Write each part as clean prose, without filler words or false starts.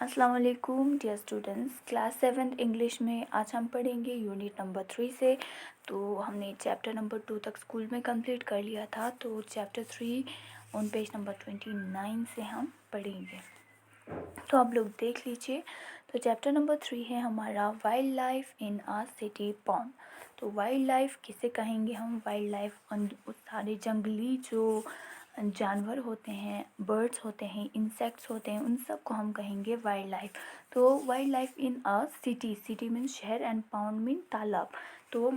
अस्सलाम वालेकुम dear students. Class 7 English में आज हम पढ़ेंगे यूनिट नंबर 3 से। तो हमने चैप्टर नंबर 2 तक स्कूल में कंप्लीट कर लिया था, तो चैप्टर 3 ऑन पेज नंबर 29 से हम पढ़ेंगे। तो आप लोग देख लीजिए। तो चैप्टर नंबर 3 है हमारा wild life in a city pond. तो वाइल्ड लाइफ किसे कहेंगे हम? वाइल्ड लाइफ उस सारे जंगली जो जानवर होते हैं, बर्ड्स होते हैं, इंसेक्ट्स होते हैं, उन सब को हम कहेंगे वाइल्ड लाइफ। तो वाइल्ड लाइफ इन अ सिटी, सिटी मीन शहर एंड पॉन्ड मीन तालाब। तो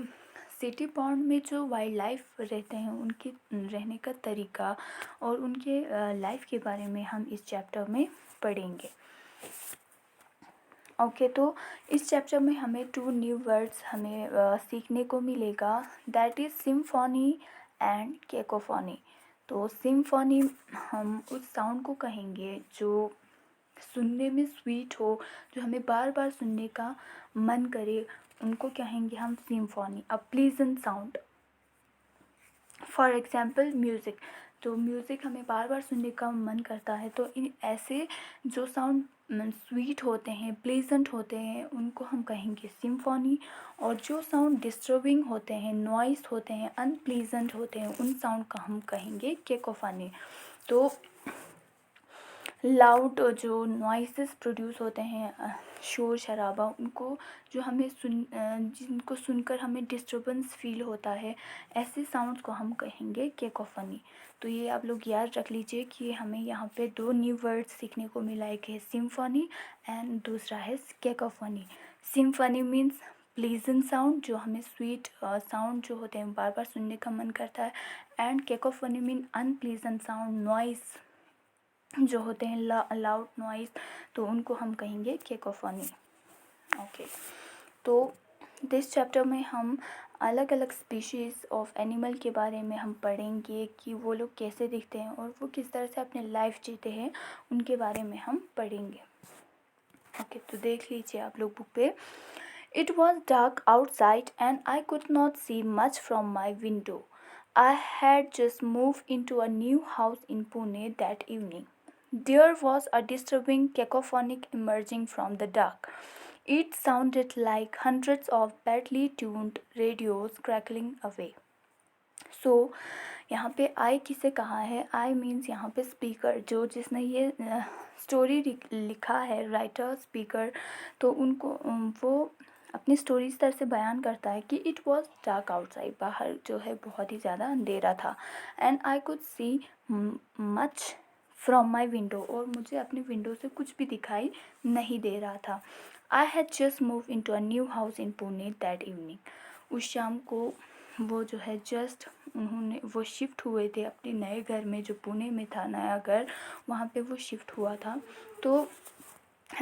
सिटी पॉन्ड में जो वाइल्ड लाइफ रहते हैं उनके रहने का तरीका और उनके लाइफ के बारे में हम इस चैप्टर में पढ़ेंगे। ओके, तो इस चैप्टर में हमें 2 न्यू वर्ड्स हमें सीखने को मिलेगा, that is symphony and cacophony. तो सिम्फनी हम उस साउंड को कहेंगे जो सुनने में स्वीट हो, जो हमें बार बार सुनने का मन करे, उनको कहेंगे हम symphony, a pleasant sound. For example music, तो म्यूज़िक हमें बार बार सुनने का मन करता है, तो इन ऐसे जो साउंड स्वीट होते हैं, प्लेजेंट होते हैं, उनको हम कहेंगे सिम्फनी। और जो साउंड डिस्टर्बिंग होते हैं, नॉइस होते हैं, अनप्लीजेंट होते हैं, उन साउंड का हम कहेंगे कैकोफनी। तो लाउड जो नॉइसेस प्रोड्यूस होते हैं, शोर शराबा, उनको जो हमें जिनको सुनकर हमें डिस्टर्बेंस फील होता है, ऐसे साउंड्स को हम कहेंगे कैकोफनी। तो ये आप लोग याद रख लीजिए कि हमें यहाँ पे 2 न्यू वर्ड्स सीखने को मिला, एक है सिम्फनी एंड दूसरा है cacophony. Symphony means pleasant sound, जो हमें स्वीट साउंड जो होते हैं बार बार सुनने का मन करता है, and cacophony mean unpleasant sound, noise जो होते हैं, लाउड नॉइस, तो उनको हम कहेंगे कैकोफोनी। ओके, तो दिस चैप्टर में हम अलग अलग स्पीशीज़ ऑफ एनिमल के बारे में हम पढ़ेंगे कि वो लोग कैसे दिखते हैं और वो किस तरह से अपने लाइफ जीते हैं, उनके बारे में हम पढ़ेंगे। ओके, तो देख लीजिए आप लोग बुक पे। It was dark outside and I could not see much from my window. I had just moved into a new house in Pune that evening. There was a disturbing cacophony emerging from the dark. It sounded like hundreds of badly tuned radios crackling away. So, यहाँ पे आई किसे कहा है? I means यहाँ पे speaker, जो जिसने ये स्टोरी लिखा है, राइटर स्पीकर, तो उनको वो अपनी स्टोरी इस तरह से बयान करता है कि इट वॉज डार्क आउटसाइड, बाहर जो है बहुत ही ज़्यादा अंधेरा था, and I could see much from my window, और मुझे अपनी विंडो से कुछ भी दिखाई नहीं दे रहा था। I had just move into a new house in Pune that evening. उस शाम को वो जो है जस्ट उन्होंने वो शिफ्ट हुए थे अपने नए घर में, जो पुणे में था नया घर, वहाँ पे वो शिफ्ट हुआ था। तो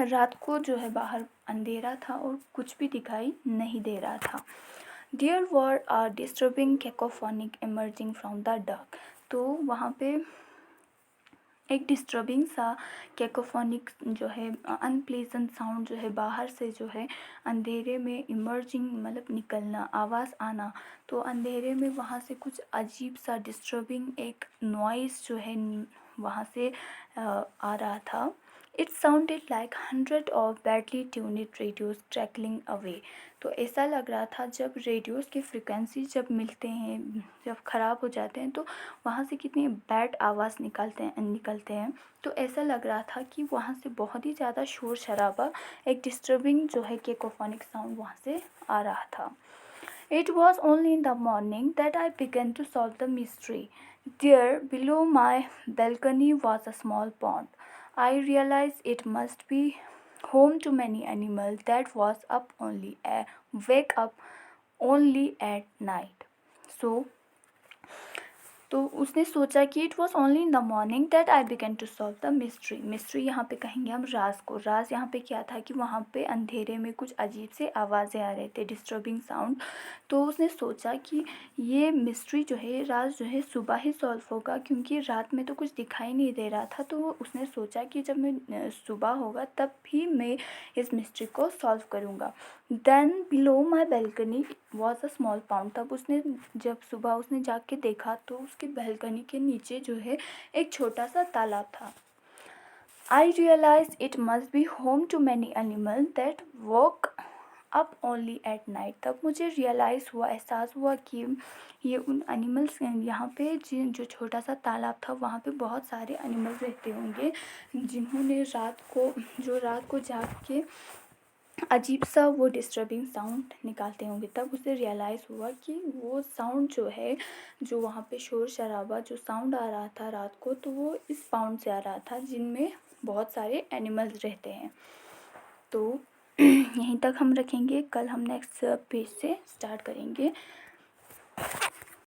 रात को जो है बाहर अंधेरा था और कुछ भी दिखाई नहीं दे रहा था। There were a disturbing cacophonic emerging from the dark. तो वहाँ पे एक डिस्टर्बिंग सा कैकोफोनिक जो है अनप्लीजेंट साउंड जो है बाहर से जो है अंधेरे में इमर्जिंग, मतलब निकलना, आवाज़ आना। तो अंधेरे में वहाँ से कुछ अजीब सा डिस्टर्बिंग एक नॉइस जो है वहाँ से आ रहा था। It sounded like 100 of badly tuned radios crackling away. तो ऐसा लग रहा था जब रेडियोज़ के फ्रिक्वेंसी जब मिलते हैं, जब ख़राब हो जाते हैं, तो वहाँ से कितनी बैड आवाज़ निकलते हैं। तो ऐसा लग रहा था कि वहाँ से बहुत ही ज़्यादा शोर शराबा, एक डिस्टर्बिंग जो है कैकोफोनिक साउंड वहाँ से आ रहा था। It was only in the morning that I began to solve the mystery. There, below my balcony, was a small pond. I realized it must be home to many animals that was wake up only at night. तो उसने सोचा कि it was only in the morning that I began to solve the mystery. Mystery यहाँ पे कहेंगे हम राज को। राज यहाँ पे क्या था कि वहाँ पे अंधेरे में कुछ अजीब से आवाज़ें आ रहे थे, डिस्टर्बिंग साउंड। तो उसने सोचा कि ये मिस्ट्री जो है, राज जो है, सुबह ही सॉल्व होगा, क्योंकि रात में तो कुछ दिखाई नहीं दे रहा था। तो उसने सोचा कि जब मैं सुबह होगा तब भी मैं इस मिस्ट्री को सॉल्व करूँगा। Then below my balcony was a small pond. तब उसने जब सुबह उसने जाके देखा तो उसके बैल्कनी के नीचे जो है एक छोटा सा तालाब था। I realized it must be home to many animals that woke up only at night. तब मुझे रियलाइज़ हुआ, एहसास हुआ कि ये उन एनिमल्स यहाँ पे जो छोटा सा तालाब था वहाँ पे बहुत सारे एनिमल्स रहते होंगे जिन्होंने रात को जाग के अजीब सा वो डिस्टर्बिंग साउंड निकालते होंगे। तब उसे रियलाइज़ हुआ कि वो साउंड जो है, जो वहाँ पे शोर शराबा जो साउंड आ रहा था रात को, तो वो इस पाउंड से आ रहा था जिनमें बहुत सारे एनिमल्स रहते हैं। तो यहीं तक हम रखेंगे, कल हम नेक्स्ट पेज से स्टार्ट करेंगे।